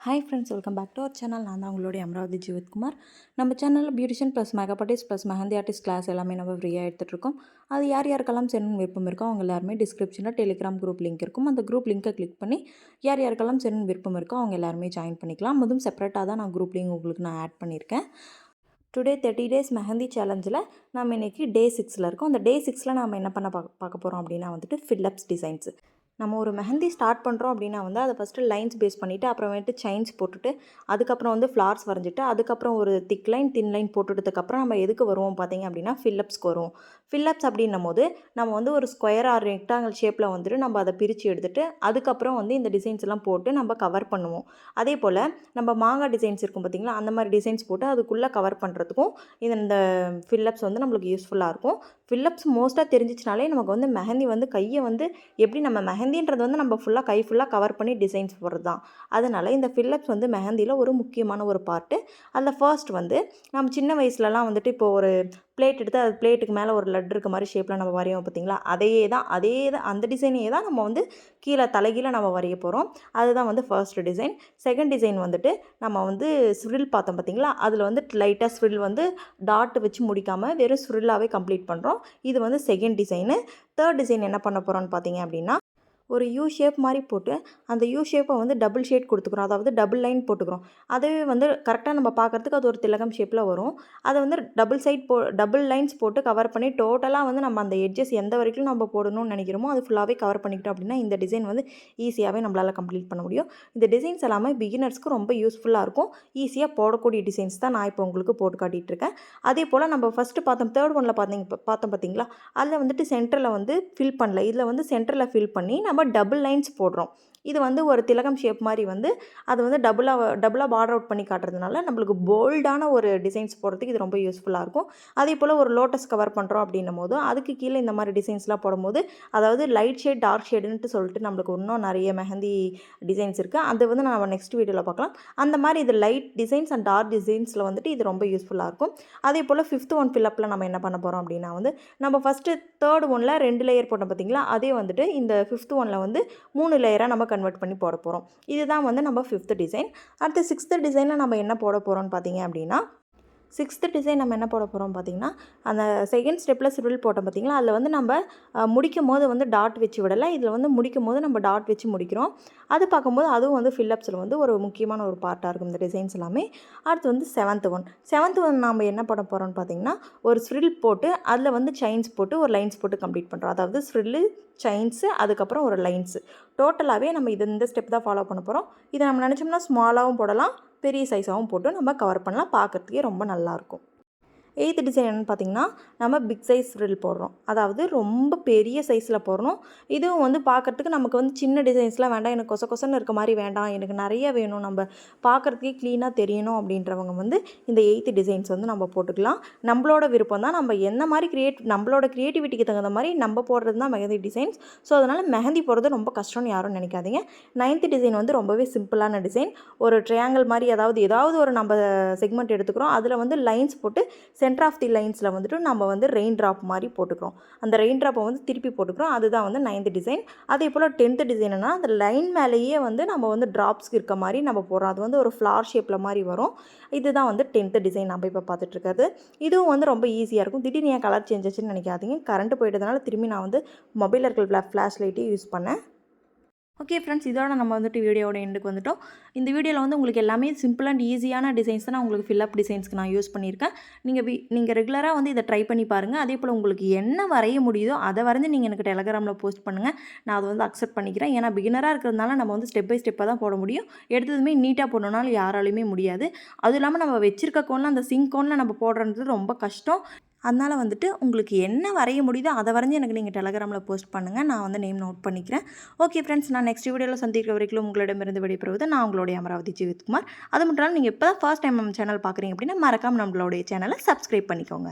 Hi friends, welcome back to our channel. நான் தான் உங்களுடைய அமராவதி ஜீவத்குமார். நம்ம சேனலில் beautician plus makeup artist plus mehndi artist class எல்லாமே நம்ம ஃப்ரீயாக எடுத்துகிட்ருக்கோம். அது யார் யாருக்கெல்லாம் செய்யணும்னு விருப்பம் இருக்கோ அவங்க எல்லாருமே டிஸ்கிரிப்ஷனில் டெலிகிராம் குரூப் லிங்க் இருக்கும். அந்த குரூப் லிங்கை கிளிக் பண்ணி யார் யாருக்கெல்லாம் செய்யணும்னு விருப்பம் இருக்கோ அவங்க எல்லாருமே ஜாயின் பண்ணிக்கலாம். அதுவும் செப்பரேட்டாக தான் நான் குரூப் லிங்க் உங்களுக்கு நான் ஆட் பண்ணியிருக்கேன். டுடே 30 டேஸ் மெஹந்தி சேலஞ்சில் நம்ம இன்றைக்கி டே 6 இருக்கோம். அந்த டே 6 நம்ம என்ன பண்ண பார்க்க போகிறோம் அப்படின்னா வந்துட்டு ஃபில்லப்ஸ் டிசைன்ஸ். நம்ம ஒரு மெஹந்தி ஸ்டார்ட் பண்ணுறோம் அப்படின்னா வந்து அதை ஃபஸ்ட்டு லைன்ஸ் பேஸ் பண்ணிவிட்டு அப்புறமேட்டு செயின்ஸ் போட்டுட்டு அதுக்கப்புறம் வந்து ஃப்ளார்ஸ் வரைஞ்சிட்டு அதுக்கப்புறம் ஒரு திக் லைன் தின் லைன் போட்டுட்டதுக்கப்புறம் நம்ம எதுக்கு வருவோம் பார்த்திங்க அப்படின்னா ஃபில்லப்ஸ்க்கு வருவோம். ஃபில்லப்ஸ் அப்படின்னும் போது நம்ம வந்து ஒரு ஸ்கொயர் ஆர் ரெக்டாங்கிள் ஷேப்பில் வந்துட்டு நம்ம அதை பிரித்து எடுத்துகிட்டு அதுக்கப்புறம் வந்து இந்த டிசைன்ஸ் எல்லாம் போட்டு நம்ம கவர் பண்ணுவோம். அதே போல் நம்ம மாங்காய் டிசைன்ஸ் இருக்கும் பார்த்திங்களா, அந்த மாதிரி டிசைன்ஸ் போட்டு அதுக்குள்ளே கவர் பண்ணுறதுக்கும் இந்த ஃபில்லப்ஸ் வந்து நம்மளுக்கு யூஸ்ஃபுல்லாக இருக்கும். ஃபில்லப்ஸ் மோஸ்ட்டாக தெரிஞ்சிச்சினாலே நமக்கு வந்து மெஹந்தி வந்து கையை வந்து எப்படி நம்ம மெஹந்தின்றது வந்து நம்ம ஃபுல்லாக கை ஃபுல்லாக கவர் பண்ணி டிசைன்ஸ் போடுறது தான். அதனால் இந்த ஃபில்லப்ஸ் வந்து மெஹந்தியில் ஒரு முக்கியமான ஒரு பார்ட்டு. அதில் ஃபர்ஸ்ட் வந்து நம்ம சின்ன வயசுலலாம் வந்துட்டு இப்போ ஒரு பிளேட் எடுத்து அது பிளேட்டுக்கு மேலே ஒரு லட்டு இருக்க மாதிரி ஷேப்பில் நம்ம வரையோம் பார்த்திங்களா, அதே தான் அந்த டிசைனையே தான் நம்ம வந்து கீழே தலைகீழே நம்ம வரைய போகிறோம். அதுதான் வந்து ஃபர்ஸ்ட் டிசைன். செகண்ட் டிசைன் வந்துட்டு நம்ம வந்து ஸ்விரில் பார்த்தோம் பார்த்திங்களா, அதில் வந்து லைட்டாக ஸ்விரில் வந்து டாட் வச்சு முடிக்காமல் வெறும் ஸ்விரில்லாகவே கம்ப்ளீட் பண்ணுறோம். இது வந்து செகண்ட் டிசைனு. தேர்ட் டிசைன் என்ன பண்ண போகிறோன்னு பார்த்தீங்க அப்படின்னா ஒரு யூ ஷேப் மாதிரி போட்டு அந்த யூ ஷேப்பை வந்து டபுள் ஷேட் கொடுத்துக்குறோம், அதாவது டபுள் லைன் போட்டுக்கிறோம். அதுவே வந்து கரெக்டாக நம்ம பார்க்குறதுக்கு அது ஒரு திலகம் ஷேப்பில் வரும். அதை வந்து டபுள் லைன்ஸ் போட்டு கவர் பண்ணி டோட்டலாக வந்து நம்ம அந்த எட்ஜஸ் எந்த வரைக்கும் நம்ம போடணும்னு நினைக்கிறோமோ அது ஃபுல்லாகவே கவர் பண்ணிக்கிட்டோம் அப்படின்னா இந்த டிசைன் வந்து ஈஸியாகவே நம்மளால் கம்ப்ளீட் பண்ண முடியும். இந்த டிசைன்ஸ் எல்லாமே பிகினர்ஸ்க்கு ரொம்ப யூஸ்ஃபுல்லாக இருக்கும். ஈஸியாக போடக்கூடிய டிசைன்ஸ் தான் நான் இப்போ உங்களுக்கு போட்டு காட்டிகிட்ருக்கேன். அதே போல் நம்ம ஃபஸ்ட்டு பார்த்தோம் தேர்ட் ஒன்னில் பார்த்தோம் பார்த்தீங்களா, அதில் வந்துட்டு சென்டரில் வந்து ஃபில் பண்ணல, இதில் வந்து சென்டரில் ஃபில் பண்ணி நம்ம டபுள் லைன்ஸ் போடுறோம். இது வந்து ஒரு திலகம் ஷேப் மாதிரி வந்து அது வந்து டபுளாக பார்டர் அவுட் பண்ணி காட்டுறதுனால நம்மளுக்கு போல்டான ஒரு டிசைன்ஸ் போடுறதுக்கு இது ரொம்ப யூஸ்ஃபுல்லாக இருக்கும். அதே போல் ஒரு லோட்டஸ் கவர் பண்ணுறோம் அப்படின்னும் போது அதுக்கு கீழே இந்த மாதிரி டிசைன்ஸ்லாம் போடும்போது அதாவது லைட் ஷேட் டார்க் ஷேடுன்ட்டு சொல்லிட்டு நம்மளுக்கு இன்னும் நிறைய மெஹந்தி டிசைன்ஸ் இருக்குது. அது வந்து நம்ம நெக்ஸ்ட் வீடியோவில் பார்க்கலாம். அந்த மாதிரி இது லைட் டிசைன்ஸ் அண்ட் டார்க் டிசைன்ஸில் வந்துட்டு இது ரொம்ப யூஸ்ஃபுல்லாக இருக்கும். அதே போல் ஃபிஃப்த் ஒன் ஃபில்லப்பில் நம்ம என்ன பண்ண போகிறோம் அப்படின்னா வந்து நம்ம ஃபஸ்ட்டு தேர்ட் ஒன்னில் 2 லேயர் போட்டோம் பார்த்திங்களா, அதே வந்துட்டு இந்த ஃபிஃப்த் ஒன்னில் வந்து 3 லேயராக நம்ம கன்வெர்ட் பண்ணி போட போகிறோம். இதுதான் வந்து நம்ம 5th டிசைன். அடுத்து 6th டிசைனில் நம்ம என்ன போட போகிறோம்னு பார்த்தீங்க அப்படின்னா 6th டிசைன் நம்ம என்ன போட போகிறோம் பார்த்திங்கன்னா அந்த செகண்ட் ஸ்டெப்பில் ஸ்விரில் போட்டோம் பார்த்திங்களா, அதில் வந்து நம்ம முடிக்கும் போது வந்து டாட் வச்சு விடலை, இதில் வந்து முடிக்கும் போது நம்ம டாட் வச்சு முடிக்கிறோம். அது பார்க்கும்போது அதுவும் வந்து ஃபில்லப்ஸில் வந்து ஒரு முக்கியமான ஒரு பார்ட்டாக இருக்கும் இந்த டிசைன்ஸ் எல்லாமே. அடுத்து வந்து 7th ஒன் நம்ம என்ன பண்ண போகிறோம்னு பார்த்திங்கன்னா ஒரு ஸ்விரில் போட்டு அதில் வந்து செயின்ஸ் போட்டு ஒரு லைன்ஸ் போட்டு கம்ப்ளீட் பண்ணுறோம். அதாவது ஸ்விரில் செயின்ஸு அதுக்கப்புறம் ஒரு லைன்ஸு டோட்டலாகவே நம்ம இந்த ஸ்டெப் தான் ஃபாலோ பண்ண போகிறோம். இதை நம்ம நினச்சோம்னா ஸ்மாலாகவும் போடலாம், பெரிய சைஸாகவும் போட்டு நம்ம கவர் பண்ணலாம். பார்க்குறதுக்கே ரொம்ப நல்லாயிருக்கும். 8th டிசைன் என்னென்னு பார்த்திங்கன்னா நம்ம பிக் சைஸ் ஃப்ரில் போடுறோம், அதாவது ரொம்ப பெரிய சைஸில் போடணும். இதுவும் வந்து பார்க்குறதுக்கு நமக்கு வந்து சின்ன டிசைன்ஸ்லாம் வேண்டாம், எனக்கு கொசன்னு இருக்க மாதிரி வேண்டாம், எனக்கு நிறைய வேணும், நம்ம பார்க்குறதுக்கே க்ளீனாக தெரியணும் அப்படின்றவங்க வந்து இந்த 8th டிசைன்ஸ் வந்து நம்ம போட்டுக்கலாம். நம்மளோட விருப்பம் தான், நம்ம என்ன மாதிரி நம்மளோட க்ரியேட்டிவிட்டிக்கு தகுந்த மாதிரி நம்ம போடுறது தான் மெஹந்தி டிசைன்ஸ். ஸோ அதனால் மெஹந்தி போடுறது ரொம்ப கஷ்டம்னு யாரும் நினைக்காதீங்க. 9th டிசைன் வந்து ரொம்பவே சிம்பிளான டிசைன். ஒரு ட்ரையாங்கிள் மாதிரி ஏதாவது ஒரு நம்ம செக்மெண்ட் எடுத்துக்கிறோம், அதில் வந்து லைன்ஸ் போட்டு சென்டர் ஆஃப் தி லைன்ஸில் வந்துட்டு நம்ம வந்து ரெயின் ட்ராப் மாதிரி போட்டுக்கிறோம். அந்த ரெயின் ட்ராப்பை வந்து திருப்பி போட்டுக்கிறோம். அதுதான் வந்து 9th டிசைன். அதே போல் 10th டிசைன்னா அந்த லைன் மேலேயே வந்து நம்ம வந்து ட்ராப்ஸ்க்கு இருக்க மாதிரி நம்ம போடுறோம். அது வந்து ஒரு ஃப்ளார் ஷேப்பில் மாதிரி வரும். இதுதான் வந்து 10th டிசைன் நம்ம இப்போ பார்த்துட்ருக்கிறது. இதுவும் வந்து ரொம்ப ஈஸியாக இருக்கும். திடீர்னு ஏன் கலர் சேஞ்ச் ஆச்சுன்னு நினைக்காதீங்க, கரண்ட் போயிட்டதுனால திரும்பி நான் வந்து மொபைலில் இருக்கிற ஃப்ளாஷ் லைட்டே யூஸ் பண்ணேன். ஓகே ஃப்ரெண்ட்ஸ், இதோட நம்ம வந்துட்டு வீடியோட எண்டுக்கு வந்துட்டோம். இந்த வீடியோவில் வந்து உங்களுக்கு எல்லாமே சிம்பிள் அண்ட் ஈஸியான டிசைன்ஸ் தான் நான் உங்களுக்கு ஃபில்லப் டிசைன்ஸ்க்கு நான் யூஸ் பண்ணியிருக்கேன். நீங்கள் ரெகுலராக வந்து இதை ட்ரை பண்ணி பாருங்கள். அதே போல் உங்களுக்கு என்ன வரைய முடியுதோ அதை வரைஞ்சி நீங்கள் எனக்கு டெலகிராமில் போஸ்ட் பண்ணுங்கள். நான் அதை வந்து அக்செப்ட் பண்ணிக்கிறேன். ஏன்னா பிகினராக இருக்கிறதுனால நம்ம வந்து ஸ்டெப் பை ஸ்டெப்பாக தான் போட முடியும். எடுத்ததுமே நீட்டாக போடணுன்னாலும் யாராலையுமே முடியாது. அதுவும் இல்லாமல் நம்ம வச்சிருக்க கோனில் அந்த சிங்க் கோனில் நம்ம போடுறது ரொம்ப கஷ்டம். அதனால் வந்துட்டு உங்களுக்கு என்ன வரைய முடியுதோ அதை வரைஞ்சி எனக்கு நீங்கள் டெலகிராமில் போஸ்ட் பண்ணுங்கள். நான் வந்து நேம் நோட் பண்ணிக்கிறேன். ஓகே ஃப்ரெண்ட்ஸ், நான் நெக்ஸ்ட் வீடியோவில் சந்திக்கிற வரைக்கும் உங்களிடமிருந்து விடைபெறுவது நான் உங்களுடைய அமராவதி ஜீவத்குமார். அது மட்டும் இல்லாமல் நீங்கள் இப்போ தான் ஃபர்ஸ்ட் டைம் நம்ம சேனல் பார்க்குறீங்க அப்படின்னா மறக்காமல் நம்மளுடைய சேனலை சப்ஸ்கிரைப் பண்ணிக்கோங்க.